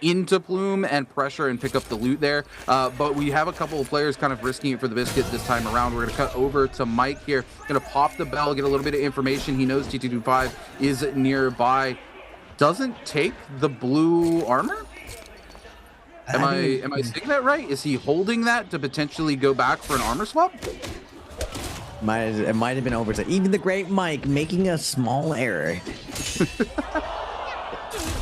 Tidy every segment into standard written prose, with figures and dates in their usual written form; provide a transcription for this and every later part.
into Plume and pressure and pick up the loot there. But we have a couple of players kind of risking it for the biscuit this time around. We're going to cut over to Mike here. Going to pop the bell, get a little bit of information. He knows T225 is nearby. Doesn't take the blue armor? Am I seeing that right? Is he holding that to potentially go back for an armor swap? It might have been oversight. Even the great Mike making a small error.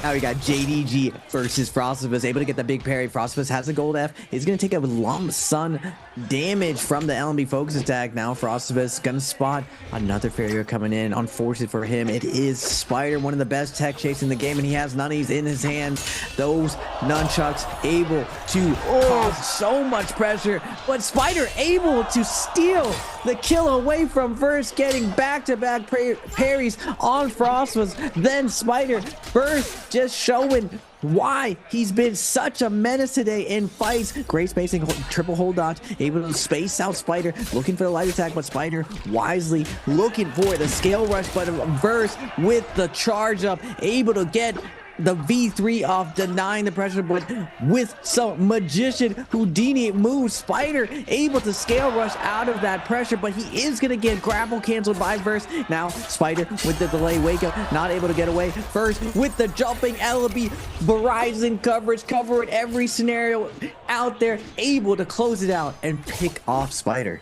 Now we got JDG versus Frostivus, able to get the big parry. Frostivus has a gold F. He's going to take a lump sum damage from the LMB focus attack. Now Frostivus going to spot another Farrier coming in. Unfortunate for him, it is Spider, one of the best tech chase in the game, and he has none of these in his hands. Those nunchucks able to cause so much pressure, but Spider able to steal the kill away from first, getting back-to-back parries on Frostivus. Then Spider first just showing why he's been such a menace today in fights. Great spacing, triple hold dodge, able to space out Spider, looking for the light attack, but Spider wisely looking for the scale rush, but Verse with the charge up, able to get the V3 off, denying the pressure, but with some magician Houdini moves, Spider able to scale rush out of that pressure, but he is going to get grapple canceled by Verse. Now Spider with the delay wake up, not able to get away. First with the jumping LB, Verizon coverage, covering every scenario out there, able to close it out and pick off Spider.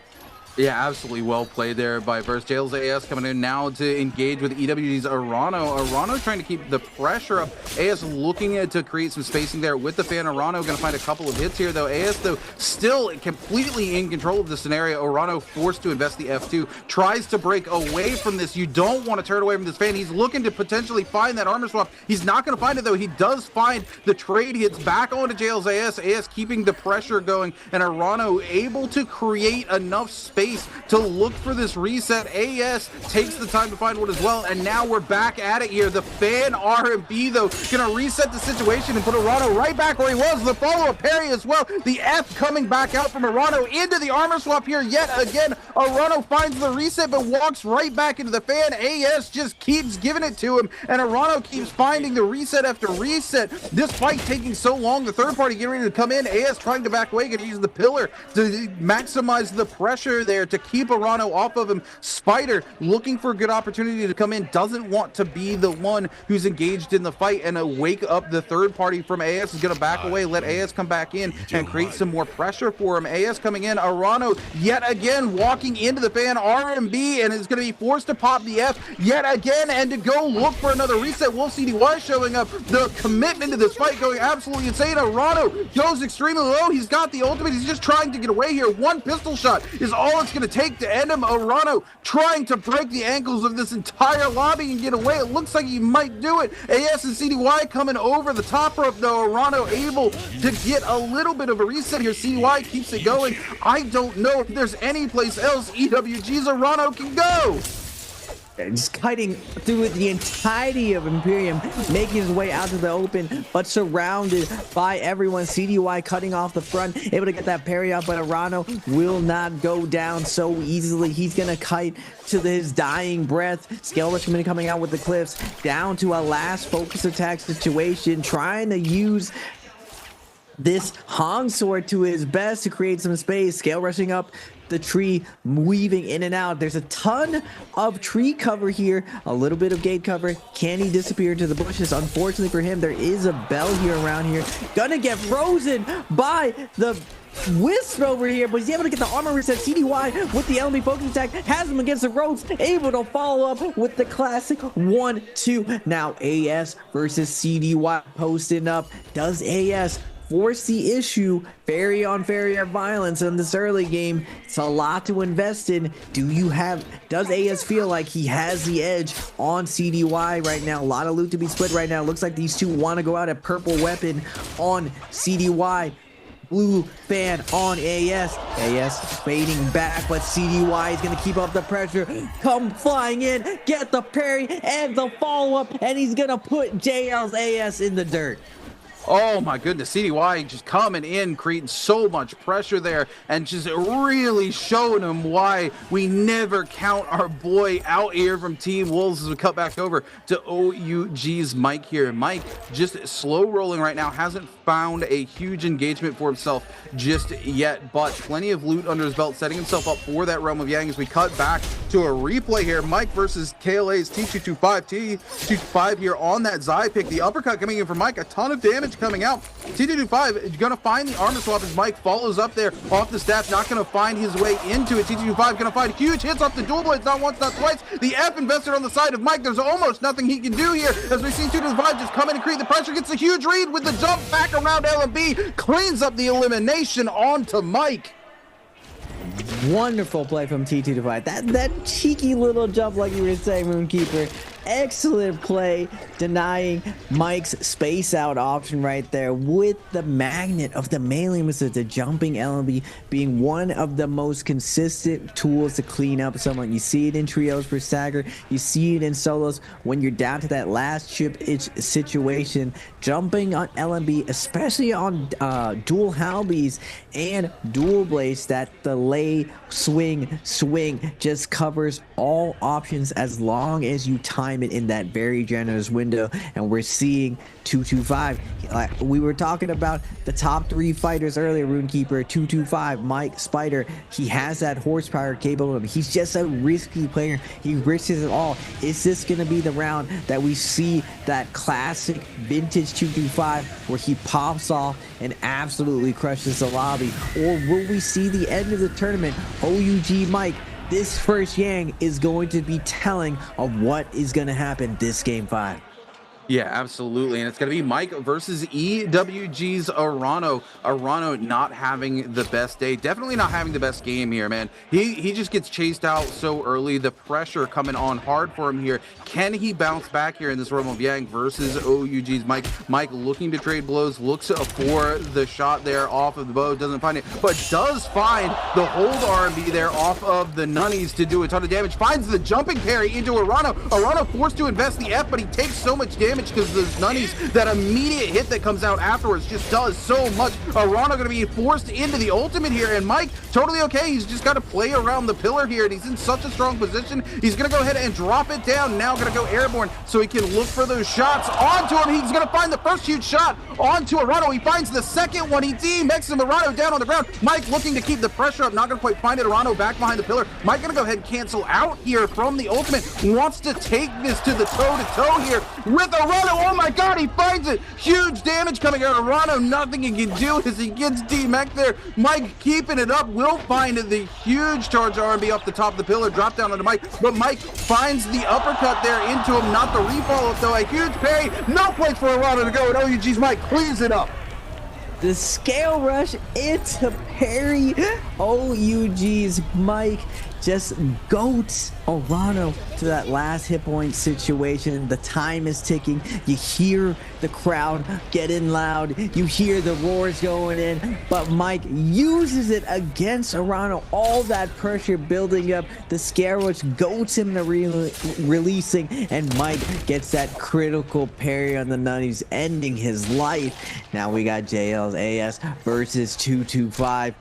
Yeah, absolutely well played there by Verse. Jails AS coming in now to engage with EWG's Arano. Arano trying to keep the pressure up. AS looking to create some spacing there with the fan. Arano going to find a couple of hits here, though. AS, though, still completely in control of the scenario. Arano forced to invest the F2. Tries to break away from this. You don't want to turn away from this fan. He's looking to potentially find that armor swap. He's not going to find it, though. He does find the trade hits back onto Jails AS. AS keeping the pressure going, and Arano able to create enough space to look for this reset. AS takes the time to find one as well, and now we're back at it here. The fan RMB, though, gonna reset the situation and put Arano right back where he was. The follow-up parry as well. The F coming back out from Arano into the armor swap here yet again. Arano finds the reset, but walks right back into the fan. AS just keeps giving it to him, and Arano keeps finding the reset after reset. This fight taking so long. The third party getting ready to come in. AS trying to back away, gonna use the pillar to maximize the pressure there to keep Arano off of him. Spider looking for a good opportunity to come in, doesn't want to be the one who's engaged in the fight, and wake up the third party from AS is going to back away, let AS come back in and create some more pressure for him. AS coming in, Arano yet again walking into the fan RMB, and is going to be forced to pop the F yet again and to go look for another reset. Wolf CDY showing up, the commitment to this fight going absolutely insane. Arano goes extremely low, he's got the ultimate, he's just trying to get away here. One pistol shot is all it's going to take to end him. Arano trying to break the ankles of this entire lobby and get away. It looks like he might do it. AS and CDY coming over the top rope, though. Arano able to get a little bit of a reset here. CDY keeps it going. I don't know if there's any place else EWG's Arano can go. Just cutting through the entirety of Imperium, making his way out to the open, but surrounded by everyone. CDY cutting off the front, able to get that parry out, but Arano will not go down so easily. He's gonna kite to his dying breath. Scale Rush coming out with the cliffs, down to a last focus attack situation, trying to use this Hong Sword to his best to create some space. Scale rushing up the tree, weaving in and out. There's a ton of tree cover here, a little bit of gate cover. Can he disappear into the bushes? Unfortunately for him, there is a bell here around here. Gonna get frozen by the Wisp over here, but he's able to get the armor reset. CDY with the LB focus attack has him against the ropes, able to follow up with the classic 1-2. Now AS versus CDY posting up. Does AS force the issue? Fairy on Farrier violence in this early game. It's a lot to invest in. Does AS feel like he has the edge on CDY right now? A lot of loot to be split right now. Looks like these two want to go out at purple weapon on CDY. Blue fan on AS. AS fading back, but CDY is going to keep up the pressure. Come flying in, get the parry and the follow-up, and he's going to put JL's AS in the dirt. Oh my goodness, CDY just coming in, creating so much pressure there, and just really showing them why we never count our boy out here from Team Wolves as we cut back over to OUG's Mike here. Mike just slow rolling right now, hasn't found a huge engagement for himself just yet, but plenty of loot under his belt, setting himself up for that Realm of Yang as we cut back to a replay here. Mike versus KLA's T225. T225 here on that Zai pick. The uppercut coming in from Mike, a ton of damage coming out. T225 is gonna find the armor swap as Mike follows up there off the staff, not gonna find his way into it. T225 gonna find huge hits off the dual blades, not once, not twice. The F invested on the side of Mike. There's almost nothing he can do here as we see T225 just come in and create the pressure, gets a huge read with the jump back around LMB, cleans up the elimination onto Mike. Wonderful play from T225. That cheeky little jump, like you were saying, Moonkeeper. Excellent play, denying Mike's space out option right there with the magnet of the melee missile. The jumping LMB being one of the most consistent tools to clean up someone. You see it in trios for Stagger, you see it in solos when you're down to that last chip itch situation. Jumping on LMB, especially on dual Halbies and dual blades, that delay swing just covers all options as long as you time it in that very generous window. And we're seeing 225. We were talking about the top 3 fighters earlier, Runekeeper, 225, Mike, Spider. He has that horsepower capable of him. He's just a risky player. He risks it all. Is this going to be the round that we see that classic vintage 225 where he pops off and absolutely crushes the lobby? Or will we see the end of the tournament? OUG Mike, this first Yang is going to be telling of what is going to happen this game 5. Yeah, absolutely. And it's going to be Mike versus EWG's Arano. Arano not having the best day. Definitely not having the best game here, man. He just gets chased out so early. The pressure coming on hard for him here. Can he bounce back here in this Realm of Yang versus OUG's Mike? Mike looking to trade blows, looks for the shot there off of the bow, doesn't find it, but does find the hold RMB there off of the Nunnies to do a ton of damage. Finds the jumping parry into Arano. Arano forced to invest the F, but he takes so much damage because those Nunnies, that immediate hit that comes out afterwards just does so much. Arano going to be forced into the ultimate here, and Mike totally okay. He's just got to play around the pillar here, and he's in such a strong position. He's going to go ahead and drop it down. Now going to go airborne so he can look for those shots onto him. He's going to find the first huge shot onto Arano. He finds the second one. He DMXs him. Arano down on the ground. Mike looking to keep the pressure up. Not going to quite find it. Arano back behind the pillar. Mike going to go ahead and cancel out here from the ultimate. Wants to take this to the toe-to-toe here with Arano. Oh my god, he finds it. Huge damage coming out of Arano. Nothing he can do as he gets DMX'd there. Mike keeping it up. Will find the huge charge RMB off the top of the pillar. Drop down onto Mike. But Mike finds the uppercut there into him. Not the re-follow though. A huge parry. No place for Arano to go. And OUG's Mike cleans it up. The scale rush into parry. OUG's Mike just goats Arano to that last hit point situation. The time is ticking. You hear the crowd getting loud. You hear the roars going in. But Mike uses it against Arano. All that pressure building up. The scare rush goats him to releasing. And Mike gets that critical parry on the Nunnies, ending his life. Now we got JL's AS versus 225.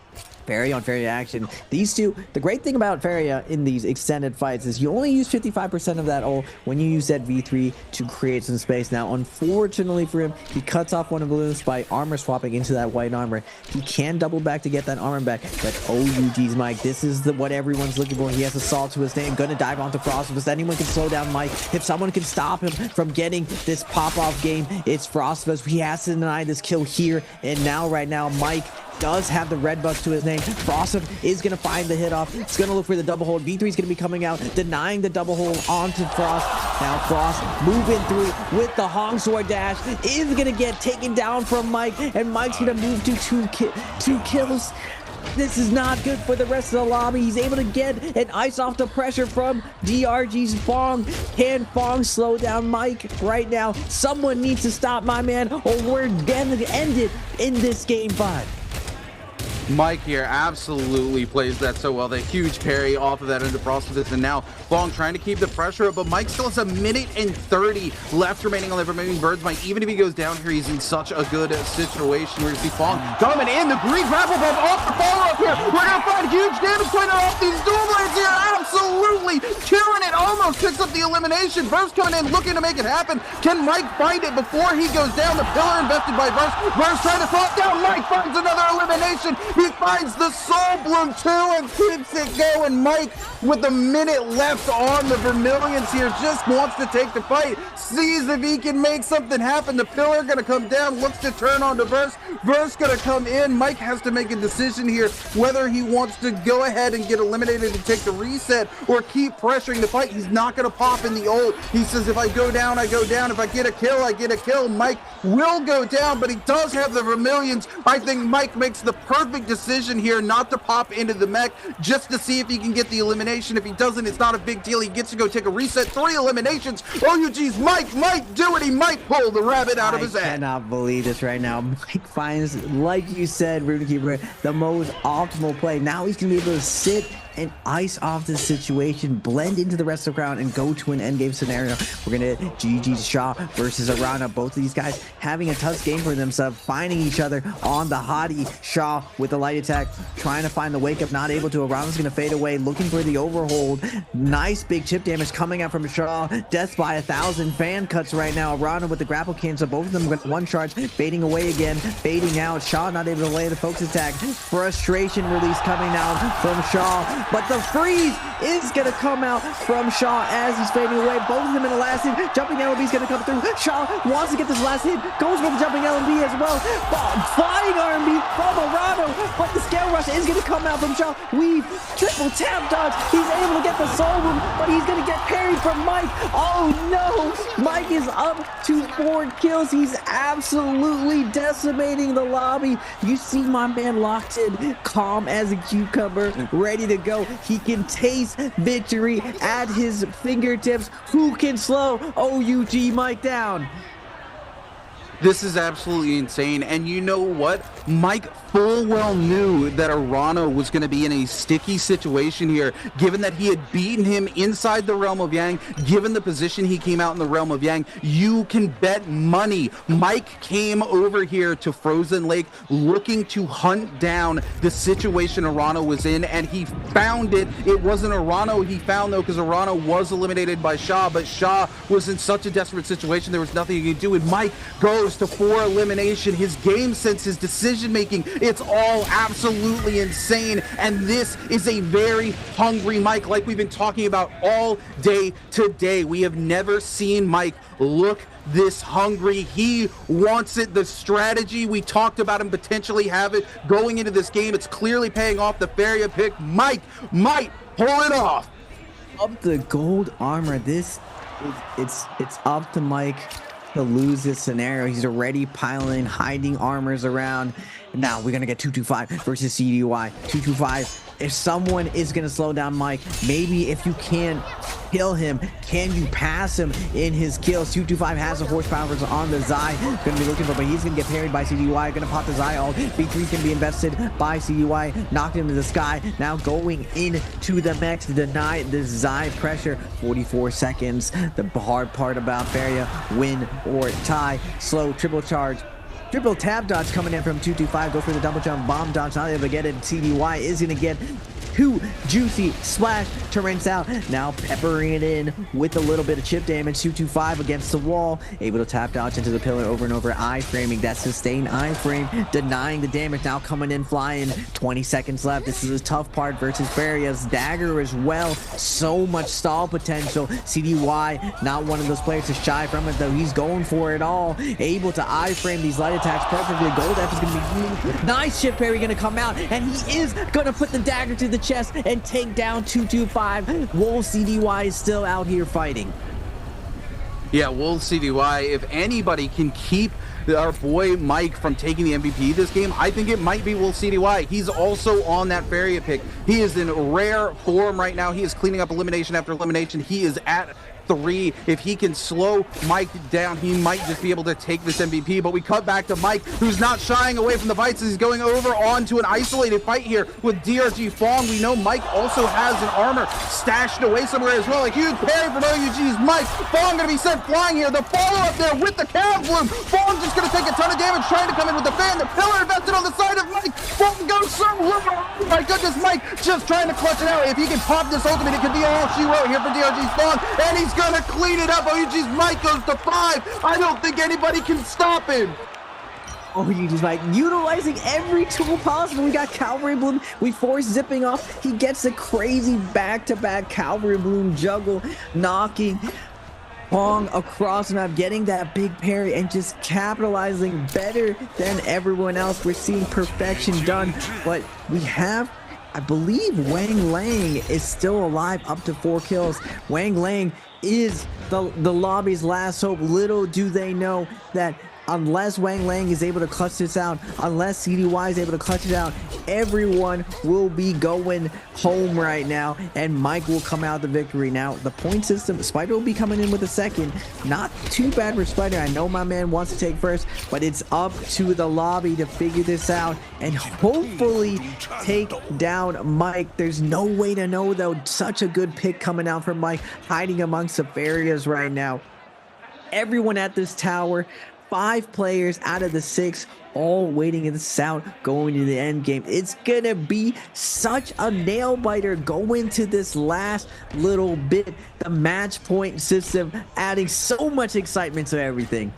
Faria on Faria action. These two, the great thing about Faria in these extended fights is you only use 55% of that ult when you use that V3 to create some space. Now, unfortunately for him, he cuts off one of the balloons by armor swapping into that white armor. He can double back to get that armor back, but OUG's Mike, this is what everyone's looking for. He has Assault to his name, gonna dive onto Frostvus. Anyone can slow down Mike. If someone can stop him from getting this pop-off game, it's Frostvus. He has to deny this kill here and now. Right now, Mike does have the red buff to his name. Frostvus is going to find the hit off. It's going to look for the double hold. V3 is going to be coming out, denying the double hold onto Frost. Now Frost moving through with the Hong Sword dash. Is going to get taken down from Mike, and Mike's going to move to two kills. This is not good for the rest of the lobby. He's able to get an ice off the pressure from DRG's Fong. Can Fong slow down Mike right now? Someone needs to stop my man, or we're going to end it in this game 5. Mike here absolutely plays that so well. The huge parry off of that into Frostbite, and now Long trying to keep the pressure up, but Mike still has 1:30 left remaining on the remaining birds. Mike, even if he goes down here, he's in such a good situation. We're going to see Fong coming in. The green grapple bomb off the follow-up here. We're going to find huge damage pointed off these dual blades here. Absolutely killing it. Almost picks up the elimination. Burst coming in, looking to make it happen. Can Mike find it before he goes down? The pillar invested by Burst. Burst trying to throw it down. Mike finds another elimination. He finds the Soul Bloom 2 and keeps it going. Mike, with a minute left on the Vermilions here, just wants to take the fight. Sees if he can make something happen. The pillar gonna come down, looks to turn on to Verse. Verse gonna come in. Mike has to make a decision here whether he wants to go ahead and get eliminated and take the reset or keep pressuring the fight. He's not gonna pop in the ult. He says, if I go down, I go down. If I get a kill, I get a kill. Mike will go down, but he does have the Vermilions. I think Mike makes the perfect decision here not to pop into the mech, just to see if he can get the elimination. If he doesn't, it's not a big deal. He gets to go take a reset. 3 eliminations. OUG's Mike might do it. He might pull the rabbit out of his ass. I cannot believe this right now. Mike finds, like you said, RuneKeeper, the most optimal play. Now he's going to be able to sit and ice off this situation, blend into the rest of the crowd, and go to an endgame scenario. We're going to GG Shaw versus Arana. Both of these guys having a tough game for themselves, finding each other on the hottie. Shaw with the light attack, trying to find the wake up, not able to. Arana's going to fade away, looking for the overhold. Nice big chip damage coming out from Shaw. Death by 1,000 fan cuts right now. Arana with the grapple can, so both of them with one charge, fading away again, fading out. Shaw not able to lay the focus attack. Frustration release coming out from Shaw. But the freeze is going to come out from Shaw as he's fading away. Both of them in the last hit. Jumping LB is going to come through. Shaw wants to get this last hit. Goes for the jumping LB as well. Flying RMB from Arano. But the scale rush is going to come out from Shaw. Weave. Triple tap dodge. He's able to get the soul room, but he's going to get parried from Mike. Oh no. Mike is up to 4 kills. He's absolutely decimating the lobby. You see my man locked in, calm as a cucumber, ready to go. He can taste victory at his fingertips. Who can slow OUG Mike down? This is absolutely insane. And you know what? Mike full well knew that Arano was going to be in a sticky situation here, given that he had beaten him inside the realm of Yang, given the position he came out in the realm of Yang. You can bet money Mike came over here to Frozen Lake looking to hunt down the situation Arano was in, and he found it. It wasn't Arano he found, though, because Arano was eliminated by Shaw, but Shaw was in such a desperate situation there was nothing he could do, and Mike goes to 4 elimination. His game sense, his decision making, it's all absolutely insane, and this is a very hungry Mike, like we've been talking about all day today. We have never seen Mike look this hungry. He wants it. The strategy we talked about him potentially have it going into this game, it's clearly paying off. The Faria pick, Mike might pull it off. Up the gold armor. This is, it's up to Mike to lose this scenario. He's already piling hiding armors around. Now we're gonna get 225 versus CDY. 225. If someone is gonna slow down Mike, maybe if you can't kill him, can you pass him in his kills? 225 has the horsepower on the Zai. Gonna be looking for, but he's gonna get parried by CDY. Gonna pop the Zai ult. B3 can be invested by CDY. Knocked him to the sky. Now going into the mech to deny the Zai pressure. 44 seconds. The hard part about Faria, win or tie. Slow triple charge. Triple tap dodge coming in from 225. Go for the double jump bomb dodge. Not able to get it. CDY is going to get 2 juicy splash to rinse out. Now peppering it in with a little bit of chip damage. 225 against the wall. Able to tap dodge into the pillar over and over. I-framing that sustained I-frame. Denying the damage. Now coming in flying. 20 seconds left. This is a tough part versus Faria's dagger as well. So much stall potential. CDY not one of those players to shy from it, though. He's going for it all. Able to I-frame these light attacks perfectly. Gold F is going to be huge. Nice chip parry going to come out, and he is going to put the dagger to the chest and take down 225. Wolf CDY is still out here fighting. Yeah, Wolf CDY, if anybody can keep our boy Mike from taking the MVP this game, I think it might be Wolf CDY. He's also on that Faria pick. He is in rare form right now. He is cleaning up elimination after elimination. He is at 3. If he can slow Mike down, he might just be able to take this MVP. But we cut back to Mike, who's not shying away from the fights as he's going over onto an isolated fight here with DRG Fong. We know Mike also has an armor stashed away somewhere as well. A huge parry from OUG's Mike. Fong gonna be sent flying here. The follow-up there with the Chaos Bloom. Fong just gonna take a ton of damage trying to come in with the fan. The pillar invested on the side of Mike. Fong goes so low. Oh my goodness, Mike just trying to clutch it out. If he can pop this ultimate, it could be all she wrote here for DRG's Fong. And he's gonna clean it up. OUG's Mike goes to 5. I don't think anybody can stop him. Oh, you just like utilizing every tool possible. We got Cavalry Bloom. We force zipping off. He gets a crazy back-to-back Cavalry Bloom juggle, knocking Fong across the map, getting that big parry and just capitalizing better than everyone else. We're seeing perfection done, but we have, I believe, Wang Lang is still alive, up to 4 kills. Wang Lang is the lobby's last hope. Little do they know that unless Wang Lang is able to clutch this out, unless CDY is able to clutch it out, everyone will be going home right now, and Mike will come out the victory. Now, the point system, Spider will be coming in with a second. Not too bad for Spider. I know my man wants to take first, but it's up to the lobby to figure this out and hopefully take down Mike. There's no way to know, though. Such a good pick coming out from Mike, hiding amongst the barriers right now. Everyone at this tower, 5 players out of the 6, all waiting in the south, going to the end game. It's gonna be such a nail biter going to this last little bit. The match point system adding so much excitement to everything.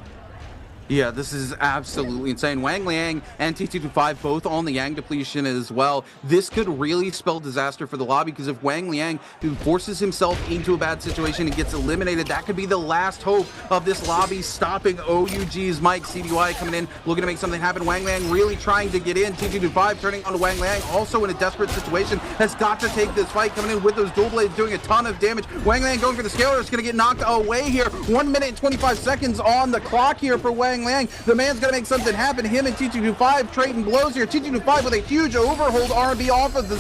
Yeah, this is absolutely insane. Wang Liang and T225 both on the Yang depletion as well. This could really spell disaster for the lobby, because if Wang Liang forces himself into a bad situation and gets eliminated, that could be the last hope of this lobby stopping OUG's Mike. CDY coming in, looking to make something happen. Wang Liang really trying to get in. T225 turning on to Wang Liang, also in a desperate situation, has got to take this fight, coming in with those dual blades, doing a ton of damage. Wang Liang going for the scaler, is going to get knocked away here. 1 minute and 25 seconds on the clock here for Wang Liang. The man's gonna make something happen. Him and T225 trading blows here. T225 with a huge overhold R&B off of the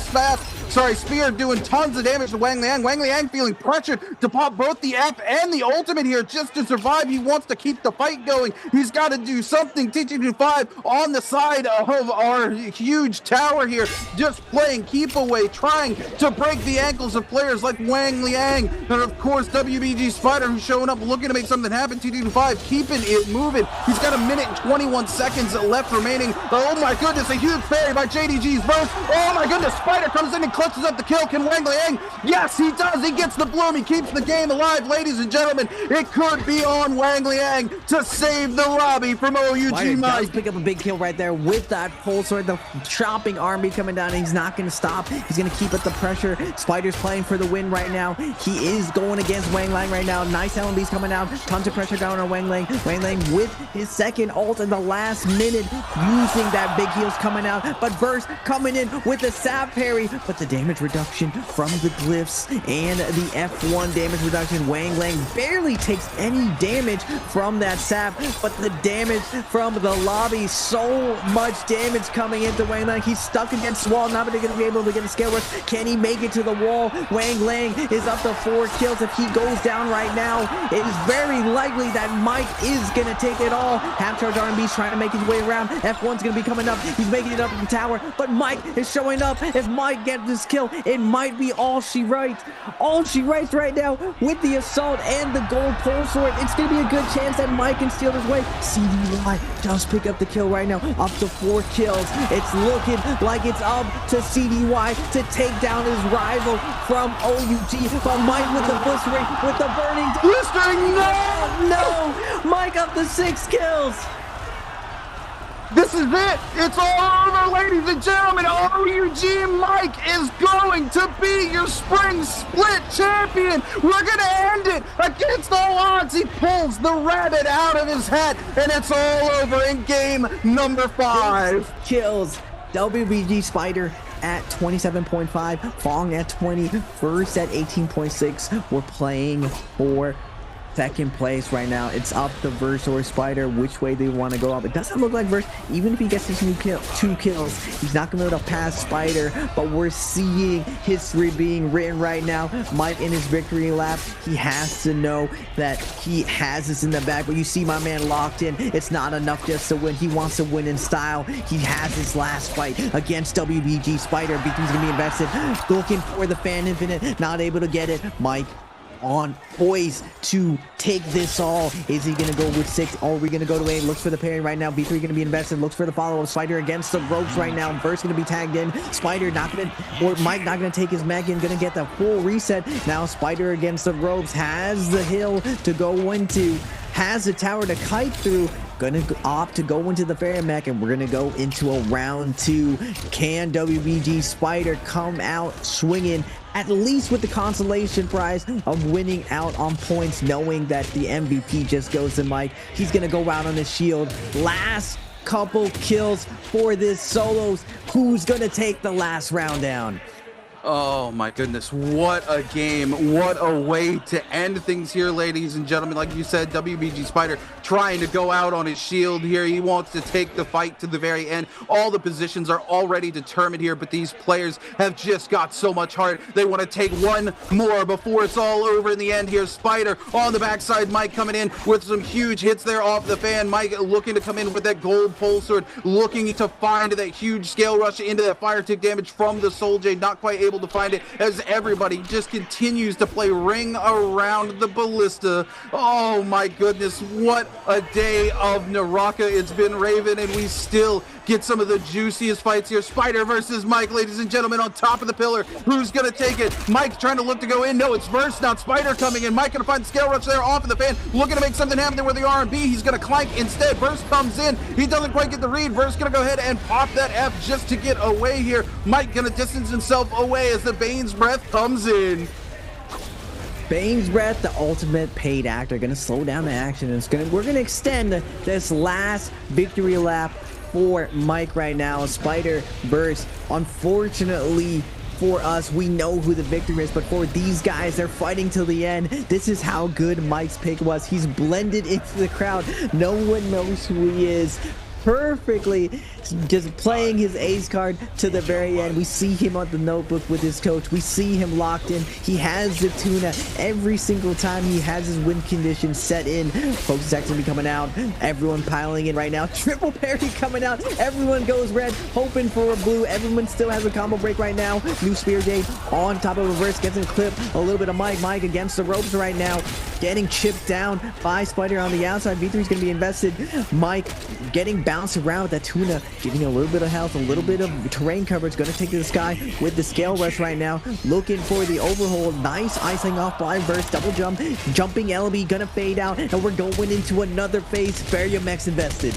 spear, doing tons of damage to Wang Liang. Wang Liang feeling pressured to pop both the F and the ultimate here just to survive. He wants to keep the fight going. He's got to do something. T225 on the side of our huge tower here, just playing keep away, trying to break the ankles of players like Wang Liang. And of course, WBG Spider, who's showing up looking to make something happen. T225 keeping it moving. He's got a minute and 21 seconds left remaining. Oh my goodness, a huge parry by JDG's burst. Oh my goodness, Spider comes in and clutches up the kill. Can Wang Liang? Yes, he does. He gets the bloom. He keeps the game alive, ladies and gentlemen. It could be on Wang Liang to save the lobby from OUG Spider Mike. does pick up a big kill right there with that pulse sword. The chopping army coming down, and he's not going to stop. He's going to keep up the pressure. Spider's playing for the win right now. He is going against Wang Liang right now. Nice LMBs coming out. Tons of pressure down on Wang Liang. Wang Liang with his second ult in the last minute, using that big heals coming out, but Verse coming in with the sap parry, but the damage reduction from the glyphs and the F1 damage reduction. Wang Liang barely takes any damage from that sap, but the damage from the lobby, so much damage coming into Wang Liang. He's stuck against the wall, not going to be able to get a scale work. Can he make it to the wall? Wang Liang is up to 4 kills. If he goes down right now, it is very likely that Mike is going to take it all. Half charge R&B's trying to make his way around. F1's going to be coming up. He's making it up in the tower, but Mike is showing up. If Mike gets this kill, it might be all she writes. All she writes right now with the assault and the gold pole sword. It's going to be a good chance that Mike can steal his way. CDY does pick up the kill right now, up to 4 kills. It's looking like it's up to CDY to take down his rival from OUG, but Mike with the blistering, with the burning. Blistering, No! Mike up to 6 kills. This is it. It's all over, ladies and gentlemen. OUG Mike is going to be your spring split champion. We're going to end it against all odds. He pulls the rabbit out of his hat, and it's all over in game number 5. Kills. WBG Spider at 27.5, Fong at 20, First at 18.6. We're playing for second place right now. It's up to Verse or Spider, which way they want to go up. It doesn't look like Verse, even if he gets his two kills, he's not going to be able to pass Spider, but we're seeing history being written right now. Mike in his victory lap, he has to know that he has this in the bag, but you see my man locked in. It's not enough just to win. He wants to win in style. He has his last fight against WBG Spider. B3's going to be invested, looking for the Fan Infinite, not able to get it. Mike on poise to take this all. Is he gonna go with 6, or are we gonna go to 8? Looks for the parry right now. B3 gonna be invested, looks for the follow-up. Spider against the ropes right now. Verse gonna be tagged in. Spider not gonna, or Mike not gonna take his mech in, gonna get the full reset. Now Spider against the ropes, has the hill to go into, has the tower to kite through. Gonna opt to go into the fairy mech, and we're gonna go into a round 2. Can WBG Spider come out swinging, at least with the consolation prize of winning out on points, knowing that the MVP just goes to Mike? He's gonna go out on his shield. Last couple kills for this solos. Who's gonna take the last round down? Oh my goodness, what a game. What a way to end things here, ladies and gentlemen. Like you said, WBG Spider trying to go out on his shield here. He wants to take the fight to the very end. All the positions are already determined here, but these players have just got so much heart. They want to take one more before it's all over in the end here. Spider on the backside, Mike coming in with some huge hits there off the fan. Mike looking to come in with that gold pole sword, looking to find that huge scale rush into that fire tick damage from the Soul Jade. Not quite able to find it, as everybody just continues to play ring around the ballista. Oh my goodness, what a day of Naraka it's been, Raven, and we still get some of the juiciest fights here. Spider versus Mike, ladies and gentlemen, on top of the pillar. Who's gonna take it? Mike trying to look to go in. No, it's Verse, not Spider coming in. Mike gonna find the scale rush there off of the fan, looking to make something happen there with the R&B. He's gonna clank instead. Verse comes in. He doesn't quite get the read. Verse gonna go ahead and pop that F just to get away here. Mike gonna distance himself away as the Bane's Breath comes in. Bane's Breath, the ultimate paid actor, gonna slow down the action, and we're gonna extend this last victory lap for Mike right now. Spider Burst, unfortunately for us, we know who the victor is, but for these guys, they're fighting till the end. This is how good Mike's pick was. He's blended into the crowd. No one knows who he is. Perfectly, just playing his ace card to the very end. We see him on the notebook with his coach. We see him locked in. He has the tuna every single time he has his win condition set in. Focus X gonna be coming out. Everyone piling in right now. Triple parry coming out. Everyone goes red, hoping for a blue. Everyone still has a combo break right now. New Spear Jade on top of reverse, gets in clip. A little bit of Mike. Mike against the ropes right now, getting chipped down by Spider on the outside. V3 is gonna be invested. Mike getting bounced around with that tuna, giving a little bit of health, a little bit of terrain coverage. Gonna take to the sky with the scale rush right now, looking for the overhold. Nice icing off by Verse, double jump, jumping LB, gonna fade out, and we're going into another phase. Barrier-Mex invested.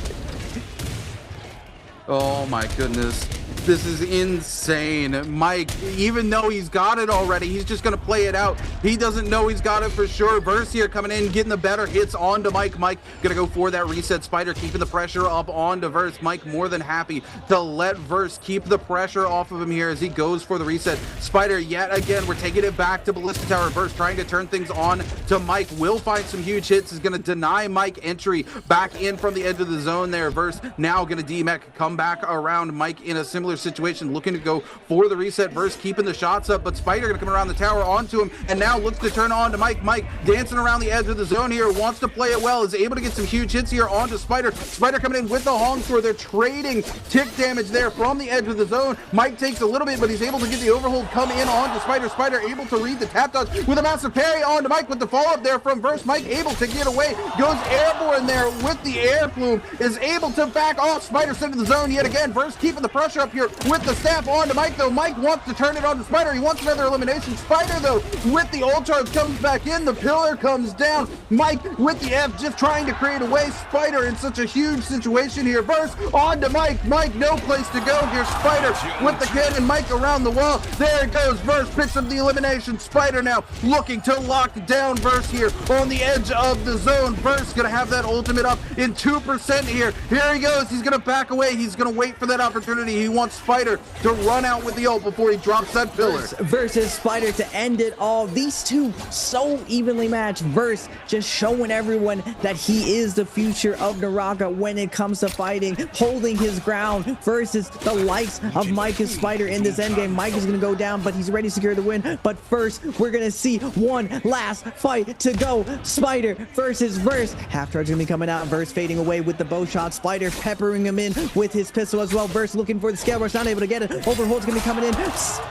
Oh my goodness. This is insane. Mike, even though he's got it already, he's just gonna play it out. He doesn't know he's got it for sure. Verse here coming in, getting the better hits onto Mike. Mike gonna go for that reset. Spider keeping the pressure up onto Verse. Mike more than happy to let Verse keep the pressure off of him here as he goes for the reset. Spider yet again, we're taking it back to Ballista Tower. Verse trying to turn things on to Mike. Will find some huge hits. Is gonna deny Mike entry back in from the edge of the zone there. Verse now gonna D-Mech come back around Mike in a similar situation, looking to go for the reset. Verse keeping the shots up, but Spider gonna come around the tower onto him, and now looks to turn on to Mike. Mike dancing around the edge of the zone here, wants to play it well, is able to get some huge hits here onto Spider. Spider coming in with the Hong Sword. They're trading tick damage there from the edge of the zone. Mike takes a little bit, but he's able to get the overhold come in onto Spider. Spider able to read the tap dodge with a massive parry onto Mike with the follow-up there from Verse. Mike able to get away, goes airborne there with the air plume, is able to back off. Spider sent to the zone yet again. Verse keeping the pressure up here with the staff on to Mike, though. Mike wants to turn it on to Spider. He wants another elimination. Spider, though, with the ult charge comes back in. The pillar comes down. Mike with the F just trying to create a way. Spider in such a huge situation here. Verse on to Mike. Mike, no place to go here. Spider with the cannon. Mike around the wall. There it goes. Verse picks up the elimination. Spider now looking to lock down Verse here on the edge of the zone. Verse gonna have that ultimate up in 2% here. Here he goes. He's gonna back away. He's going to wait for that opportunity. He wants Spider to run out with the ult before he drops that pillar. Versus Spider to end it all. These two so evenly matched. Verse just showing everyone that he is the future of Naraka when it comes to fighting, holding his ground versus the likes of Mike and Spider in this endgame. Mike is going to go down, but he's ready to secure the win. But first, we're going to see one last fight to go. Spider versus Verse. Half charge going to be coming out. Verse fading away with the bow shot. Spider peppering him in with his pistol as well. Verse looking for the scale rush, not able to get it. Overhold's going to be coming in.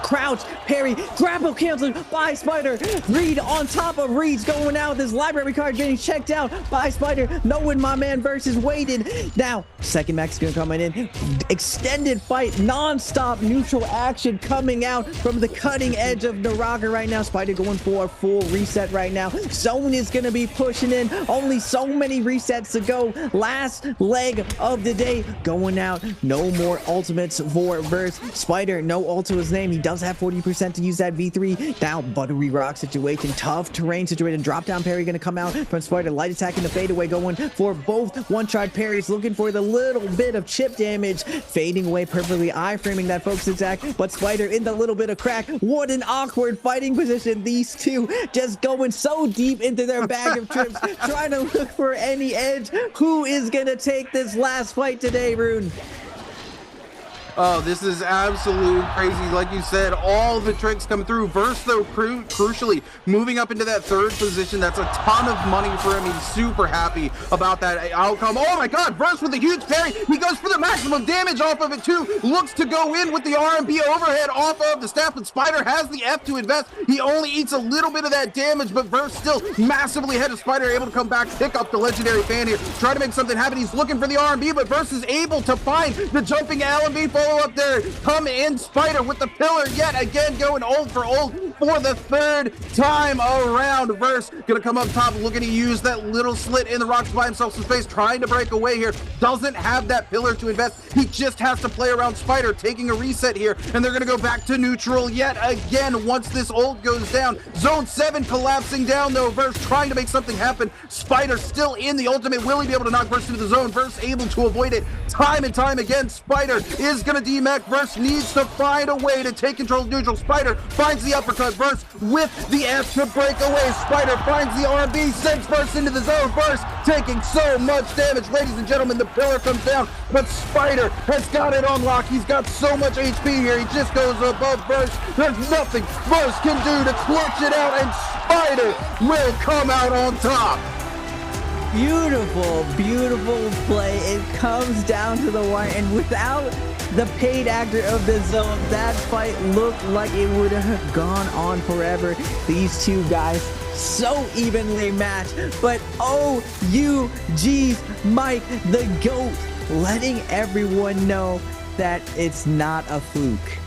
Crouch, parry, grapple canceled by Spider. Reed on top of Reed's going out. This library card getting checked out by Spider, knowing my man Verse is waited. Now, second max is going to come in. Extended fight, non-stop neutral action coming out from the cutting edge of Naraka right now. Spider going for a full reset right now. Zone is going to be pushing in. Only so many resets to go. Last leg of the day going out. No more ultimates for Verse. Spider, no ult to his name. He does have 40% to use that V3. Now, buttery rock situation. Tough terrain situation. Drop down parry going to come out from Spider. Light attack in the fadeaway going for both one-shot parries. Looking for the little bit of chip damage. Fading away perfectly. Eye-framing that focus attack. But Spider in the little bit of crack. What an awkward fighting position. These two just going so deep into their bag of trips. Trying to look for any edge. Who is going to take this last fight today, Rune? Oh, this is absolute crazy. Like you said, all the tricks come through. Verse, though, crucially, moving up into that third position. That's a ton of money for him. He's super happy about that outcome. Oh my God, Verse with a huge parry. He goes for the maximum damage off of it too. Looks to go in with the RMB overhead off of the staff, but Spider has the F to invest. He only eats a little bit of that damage, but Verse still massively ahead of Spider, able to come back, pick up the legendary fan here, try to make something happen. He's looking for the RMB, but Verse is able to find the jumping LMB up there. Come in, Spider with the pillar yet again, going ult for the third time around. Verse gonna come up top, looking to use that little slit in the rocks by himself, some space, trying to break away here. Doesn't have that pillar to invest. He just has to play around Spider, taking a reset here, and they're gonna go back to neutral yet again once this ult goes down. Zone 7 collapsing down though. Verse trying to make something happen. Spider still in the ultimate. Will he be able to knock Verse into the zone? Verse able to avoid it time and time again. Spider is gonna DMAC. Verse needs to find a way to take control of neutral. Spider finds the uppercut. Verse with the F to break away. Spider finds the RB, sends Verse into the zone. Verse taking so much damage. Ladies and gentlemen, the pillar comes down, but Spider has got it on lock. He's got so much HP here. He just goes above Verse. There's nothing Verse can do to clutch it out, and Spider will come out on top. Beautiful, beautiful play. It comes down to the wire, and without the paid actor of the zone, that fight looked like it would have gone on forever. These two guys so evenly matched, but OUG's Mike the GOAT letting everyone know that it's not a fluke.